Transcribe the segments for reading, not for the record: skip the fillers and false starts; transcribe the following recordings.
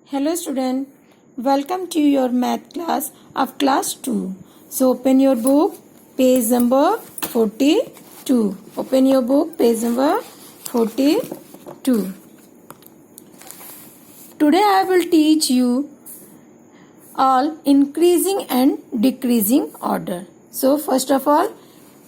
Hello student, welcome to your math class of class 2. So open your book, page number 42. Open your book, page number 42. Today I will teach you all increasing and decreasing order. So first of all,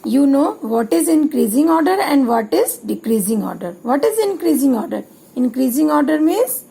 you know what is increasing order and what is decreasing order. What is increasing order? Increasing order means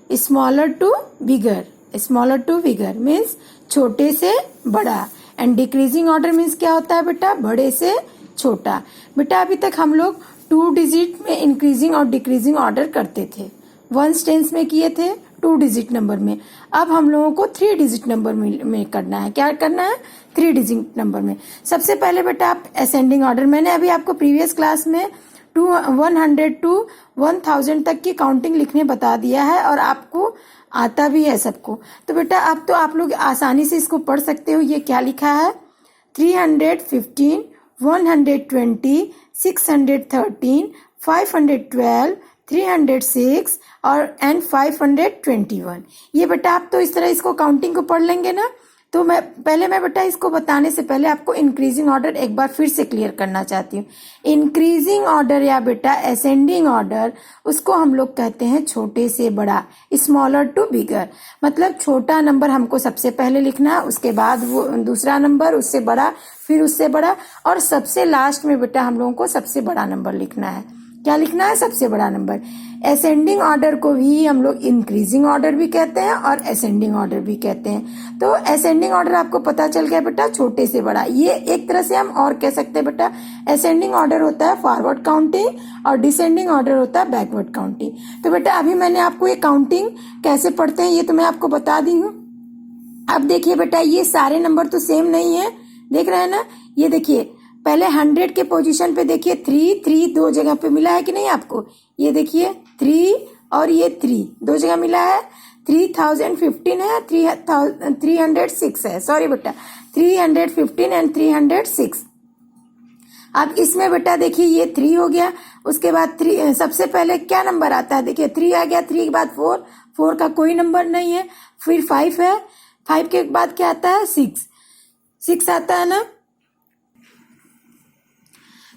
smaller to bigger. Smaller to bigger means छोटे से बड़ा. And decreasing order means क्या होता है बेटा? बड़े से छोटा. बेटा अभी तक हम लोग 2 डिजिट में इंक्रीजिंग और डिक्रीजिंग ऑर्डर करते थे. 1 टेंस में किए थे 2 डिजिट नंबर में. अब हम लोगों को 3 डिजिट नंबर में करना है. क्या करना है? 3 डिजिट नंबर में. सबसे पहले बेटा आप असेंडिंग ऑर्डर, मैंने अभी आपको प्रीवियस क्लास में 100 टू 1000 तक की काउंटिंग लिखने बता दिया है और आपको आता भी है सबको. तो बेटा अब तो आप लोग आसानी से इसको पढ़ सकते हो. ये क्या लिखा है? 315, 120, 613, 512, 306 और एंड 521. ये बेटा आप तो इस तरह इसको काउंटिंग को पढ़ लेंगे ना. तो मैं बेटा इसको बताने से पहले आपको इंक्रीजिंग ऑर्डर एक बार फिर से क्लियर करना चाहती हूँ. इंक्रीजिंग ऑर्डर या बेटा असेंडिंग ऑर्डर, उसको हम लोग कहते हैं छोटे से बड़ा, स्मॉलर टू बिगर. मतलब छोटा नंबर हमको सबसे पहले लिखना है, उसके बाद वो दूसरा नंबर, उससे बड़ा, फिर उससे बड़ा, और सबसे लास्ट में बेटा हम लोगों को सबसे बड़ा नंबर लिखना है. क्या लिखना है? सबसे बड़ा नंबर. असेंडिंग ऑर्डर को भी हम लोग इंक्रीजिंग ऑर्डर भी कहते हैं और असेंडिंग ऑर्डर भी कहते हैं. तो असेंडिंग ऑर्डर आपको पता चल गया बेटा, छोटे से बड़ा. ये एक तरह से हम और कह सकते हैं बेटा, असेंडिंग ऑर्डर होता है फॉरवर्ड काउंटिंग और डिसेंडिंग ऑर्डर होता है बैकवर्ड काउंटिंग. तो बेटा अभी मैंने आपको ये काउंटिंग कैसे पढ़ते हैं ये तो मैं आपको बता दी हूँ. अब देखिए बेटा, ये सारे नंबर तो सेम नहीं है, देख रहे हैं ना. ये देखिए पहले 100 के पोजीशन पे देखिए 3 दो जगह पे मिला है कि नहीं आपको? ये देखिए 3 और ये 3 दो जगह मिला है. 3015 है, 306 है. सॉरी बेटा, 315 एंड 306. अब इसमें बेटा देखिए ये 3 हो गया. उसके बाद 3 सबसे पहले क्या नंबर आता है? देखिए 3 आ गया. 3 के बाद 4 का कोई नंबर नहीं है. फिर 5 है. 5 के बाद क्या आता है? 6 आता है ना.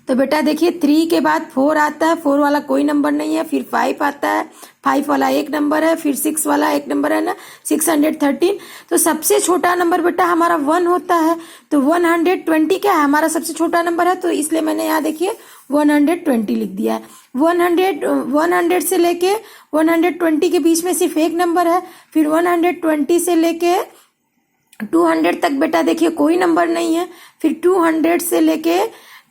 तो बेटा देखिए 3 के बाद 4 आता है. 4 वाला कोई नंबर नहीं है. फिर 5 आता है. 5 वाला एक नंबर है. फिर 6 वाला एक नंबर है ना, 613. तो सबसे छोटा नंबर बेटा हमारा 1 होता है. तो 120 क्या है? हमारा सबसे छोटा नंबर है. तो इसलिए मैंने यहाँ देखिए 120 लिख दिया है. 100 से लेके 120 के बीच में सिर्फ एक नंबर है. फिर 120 से लेके 200 तक बेटा देखिए कोई नंबर नहीं है. फिर 200 से लेके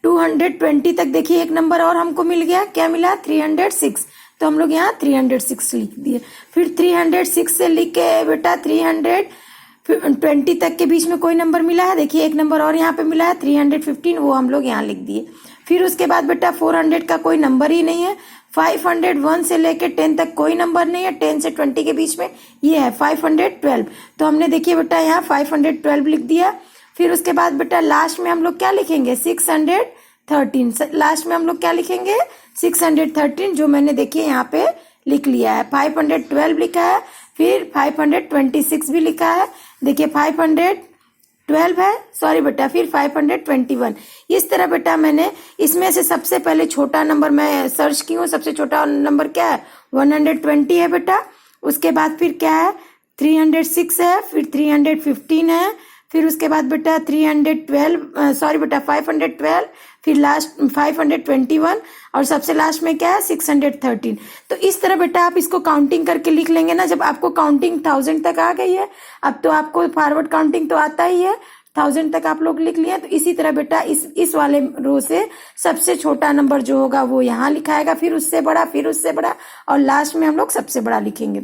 220 तक देखिए एक नंबर और हमको मिल गया. क्या मिला? 306. तो हम लोग यहाँ 306 लिख दिए. फिर 306 से लिख के बेटा 320 तक के बीच में कोई नंबर मिला है. देखिए एक नंबर और यहाँ पे मिला है 315, वो हम लोग यहाँ लिख दिए. फिर उसके बाद बेटा 400 का कोई नंबर ही नहीं है. 501 से लेके 10 तक कोई नंबर नहीं है. 10 से 20 के बीच में ये है 512. तो हमने देखिए बेटा यहाँ 512 लिख दिया. फिर उसके बाद बेटा लास्ट में हम लोग क्या लिखेंगे? 613. लास्ट में हम लोग क्या लिखेंगे? 613, जो मैंने देखिए यहाँ पे लिख लिया है. 512 लिखा है. फिर 526 भी लिखा है. देखिए 512 है, सॉरी बेटा. फिर 521. इस तरह बेटा मैंने इसमें से सबसे पहले छोटा नंबर मैं सर्च की हूँ. सबसे छोटा नंबर क्या है? 120 है बेटा. उसके बाद फिर क्या है? 306 है. फिर 315 है. फिर उसके बाद बेटा 512. फिर लास्ट 521 और सबसे लास्ट में क्या है? 613. तो इस तरह बेटा आप इसको काउंटिंग करके लिख लेंगे ना. जब आपको काउंटिंग 1000 तक आ गई है, अब तो आपको फॉरवर्ड काउंटिंग तो आता ही है. 1000 तक आप लोग लिख लिए. तो इसी तरह बेटा इस वाले रो से सबसे छोटा नंबर जो होगा वो यहाँ लिखाएगा. फिर उससे बड़ा, फिर उससे बड़ा, और लास्ट में हम लोग सबसे बड़ा लिखेंगे.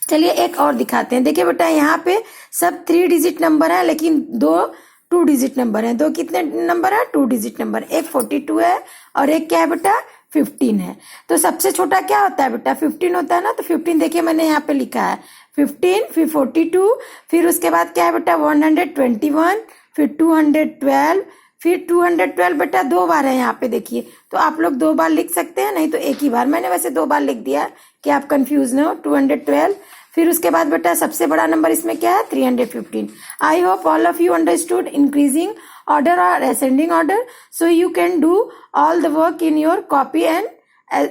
चलिए एक और दिखाते हैं. देखिए बेटा यहाँ पे सब 3 डिजिट नंबर है, लेकिन 2 डिजिट नंबर है. 2 कितने नंबर है? 2 डिजिट नंबर. एक 42 है और एक क्या है बेटा? 15 है. तो सबसे छोटा क्या होता है बेटा? 15 होता है ना. तो 15 देखिए मैंने यहाँ पे लिखा है 15. फिर 42. फिर उसके बाद क्या है बेटा? 121. फिर 212. फिर 212 बेटा 2 बार है यहाँ पे देखिए. तो आप लोग 2 बार लिख सकते हैं, नहीं तो एक ही बार. मैंने वैसे 2 बार लिख दिया कि आप कंफ्यूज ना हो. 212. फिर उसके बाद बेटा सबसे बड़ा नंबर इसमें क्या है 315. I hope all of you understood increasing order or ascending order. So you can do all the work in your copy and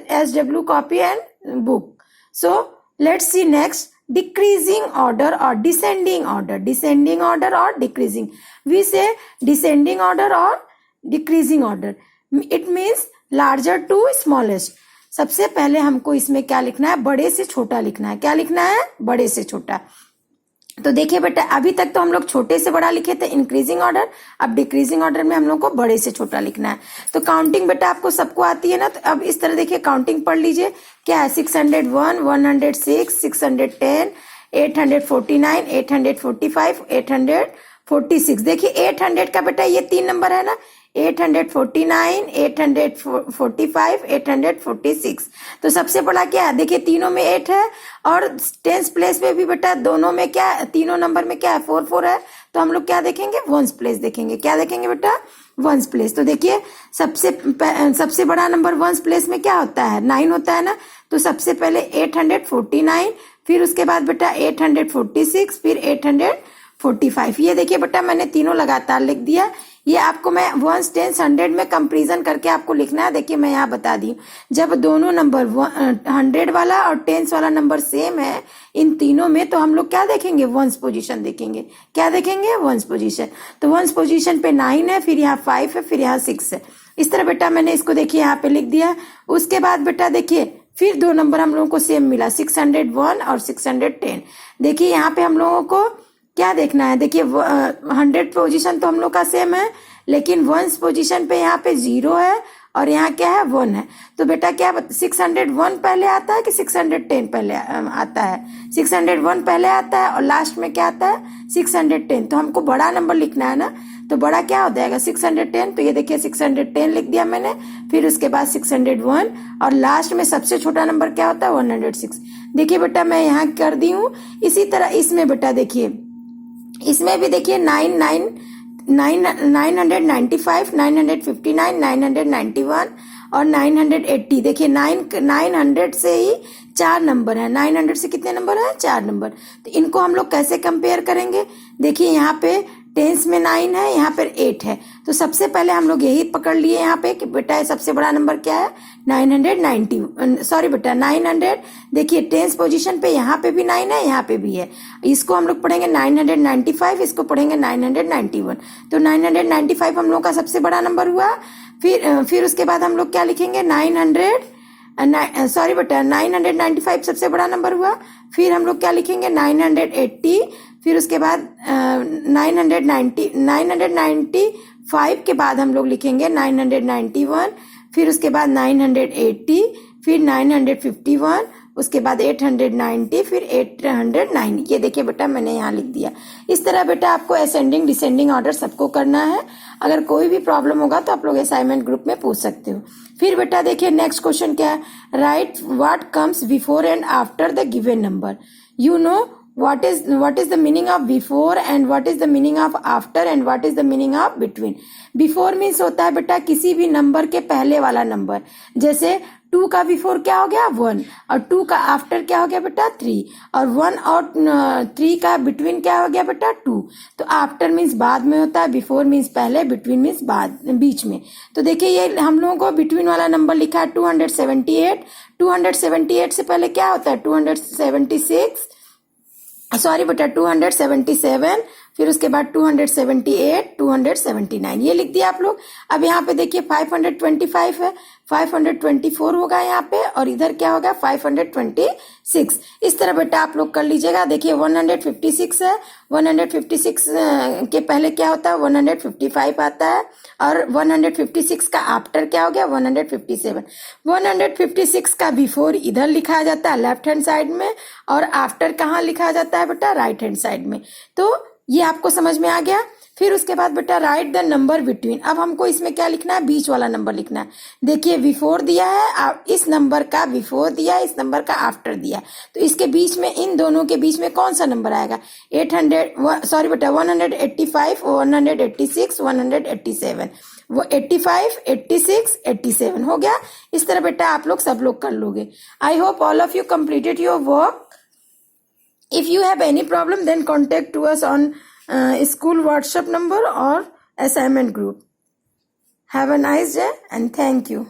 SW copy and book. So let's see next decreasing order or descending order. Descending order or decreasing. We say descending order or decreasing order. It means larger to smallest. सबसे पहले हमको इसमें क्या लिखना है, बड़े से छोटा लिखना है. क्या लिखना है, बड़े से छोटा. तो देखिए बेटा अभी तक तो हम लोग छोटे से बड़ा लिखे थे इंक्रीजिंग ऑर्डर, अब डिक्रीजिंग ऑर्डर में हम लोग को बड़े से छोटा लिखना है. तो काउंटिंग बेटा आपको सबको आती है ना, तो अब इस तरह देखिए काउंटिंग पढ़ लीजिए. क्या है 601, 106, 610, 849, 845, 846. देखिए 800 का बेटा ये 3 नंबर है ना, 849, 845, 846. तो सबसे बड़ा क्या है, देखिए तीनों में 8 है और टेंस प्लेस में भी बेटा दोनों में क्या है, तीनों नंबर में क्या है 4 है. तो हम लोग क्या देखेंगे, वंस प्लेस देखेंगे. क्या देखेंगे बेटा, वंस प्लेस. तो देखिए सबसे बड़ा नंबर वंस प्लेस में क्या होता है, 9 होता है ना. तो सबसे पहले 849, फिर उसके बाद बेटा 846, फिर 845. ये देखिए बेटा मैंने तीनों लगातार लिख दिया. ये आपको मैं 1, 10, 100 में कंपेरिजन करके आपको लिखना है. देखिए मैं यहाँ बता दी, जब दोनों नंबर 100 वाला और 10 वाला नंबर सेम है इन तीनों में, तो हम लोग क्या देखेंगे, वंस पोजीशन देखेंगे. क्या देखेंगे, वंस पोजीशन. तो वंस पोजीशन पे 9 है, फिर यहाँ 5 है, फिर यहाँ 6 है. इस तरह बेटा मैंने इसको देखिए यहाँ पे लिख दिया. उसके बाद बेटा देखिए फिर 2 नंबर हम लोगों को सेम मिला, 601 और 610. देखिए यहाँ पे हम लोगों को क्या देखना है, देखिए 100 पोजीशन तो हम लोग का सेम है, लेकिन वंस पोजीशन पे यहाँ पे 0 है और यहाँ क्या है 1 है. तो बेटा क्या 601 पहले आता है कि 610 पहले आता है, 601 पहले आता है और लास्ट में क्या आता है 610. तो हमको बड़ा नंबर लिखना है ना, तो बड़ा क्या हो जाएगा 610. तो ये देखिए 610 लिख दिया मैंने, फिर उसके बाद 601 और लास्ट में सबसे छोटा नंबर क्या होता है 106. देखिए बेटा मैं यहाँ कर दी हूँ. इसी तरह इसमें बेटा देखिए इसमें भी देखिए 995, 959, 991 और 980. देखिए 900 से ही 4 नंबर है. 900 से कितने नंबर है, 4 नंबर. तो इनको हम लोग कैसे कंपेयर करेंगे, देखिए यहाँ पे टेंस में 9 है, यहाँ पर 8 है. तो सबसे पहले हम लोग यही पकड़ लिए यहाँ पे कि बेटा सबसे बड़ा नंबर क्या है 990, सॉरी बेटा 900. देखिए टेंस पोजीशन पे यहाँ पे भी 9 है, यहाँ पे भी है. इसको हम लोग पढ़ेंगे 995, इसको पढ़ेंगे 991. तो 995 हम लोग का सबसे बड़ा नंबर हुआ. फिर उसके बाद हम लोग क्या लिखेंगे 900, बेटा 995 सबसे बड़ा नंबर हुआ. फिर हम लोग क्या लिखेंगे 980, फिर उसके बाद 995 के बाद हम लोग लिखेंगे 991, फिर उसके बाद 980, फिर 951, उसके बाद 890, फिर 809. ये देखिए बेटा मैंने यहाँ लिख दिया. इस तरह बेटा आपको असेंडिंग डिसेंडिंग ऑर्डर सबको करना है. अगर कोई भी प्रॉब्लम होगा तो आप लोग असाइनमेंट ग्रुप में पूछ सकते हो. फिर बेटा देखिए नेक्स्ट क्वेश्चन क्या है, right what comes before and after the given number. You know what is the meaning of before and what is the meaning of after and what is the meaning of between. before means होता है बेटा किसी भी number के पहले वाला number. जैसे 2 का बिफोर क्या हो गया 1 और 2 का आफ्टर क्या हो गया बेटा 3 और 1 और 3 का बिटवीन क्या हो गया बेटा 2. तो आफ्टर मीन्स बाद में होता है, बिफोर मीन्स पहले, बिटवीन मीन्स बाद बीच में. तो देखिए ये हम लोगों को बिटवीन वाला नंबर लिखा है 278. 278 से पहले क्या होता है 276, सॉरी बेटा 277, फिर उसके बाद 278, 279 ये लिख दिया आप लोग. अब यहाँ पे देखिए 525 है, 524 होगा यहाँ पे और इधर क्या होगा 526. इस तरह बेटा आप लोग कर लीजिएगा. देखिए 156 है, 156 के पहले क्या होता है 155 आता है और 156 का आफ्टर क्या हो गया 157. 156 का बिफोर इधर लिखा जाता है लेफ्ट हैंड साइड में और आफ्टर कहाँ लिखा जाता है बेटा राइट हैंड साइड में. तो ये आपको समझ में आ गया. फिर उसके बाद बेटा राइट द नंबर बिटवीन. अब हमको इसमें क्या लिखना है, बीच वाला नंबर लिखना है. देखिए बिफोर दिया है, इस नंबर का बिफोर दिया है, इस नंबर का आफ्टर दिया. तो इसके बीच में, इन दोनों के बीच में कौन सा नंबर आएगा 800, सॉरी बेटा 185, 186, 187. वो 85, 86, 87 हो गया. इस तरह बेटा आप लोग सब लोग कर लोगे. I hope all of you completed your work. If you have any problem, then contact to us on school WhatsApp number or assignment group. Have a nice day and thank you.